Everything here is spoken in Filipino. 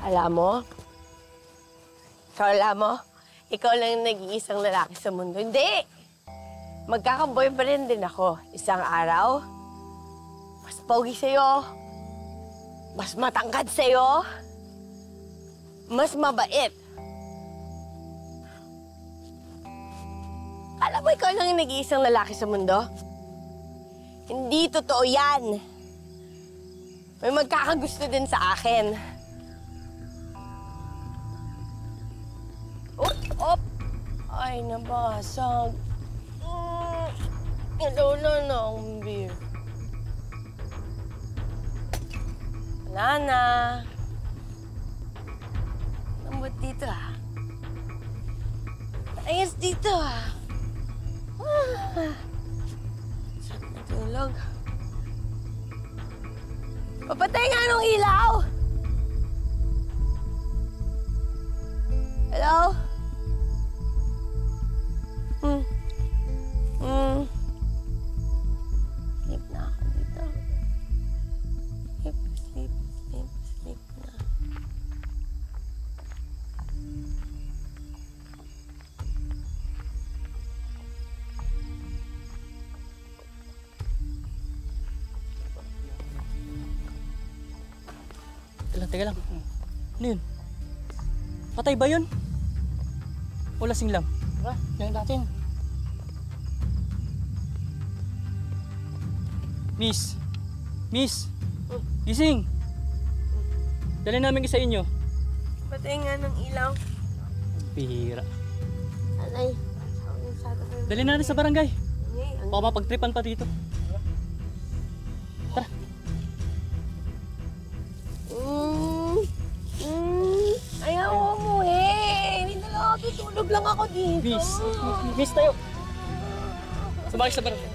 Alam mo, ikaw lang yung nag-iisang lalaki sa mundo. Hindi! Magkaka-boyfriend din ako. Isang araw, mas pogi sa'yo, mas matangkad sa'yo, mas mabait. Alam mo, ikaw lang yung nag-iisang lalaki sa mundo? Hindi totoo yan. May magkakagusto din sa akin. Op! Ay, nabasag. Wala na akong beer. Wala na. Lambot dito, ah. Ayos dito, ah. Sarap na tulog. Papatay nga nung ilaw! Hello? Sleep na ako dito. Sleep na. Teka lang. Ano yun? Patay ba yun? O lasing lang? Tara, yan natin. Miss! Miss! Gising! Dali namin sa inyo. Patay nga ng ilaw. Pihira. Alay. Dali natin sa barangay. Ang Baka mapagtripan pa dito. Tara. Ayaw ko umuwi. Hindi na lang ako tutulog lang ako dito. Miss! Miss tayo! Sumakay sa barangay.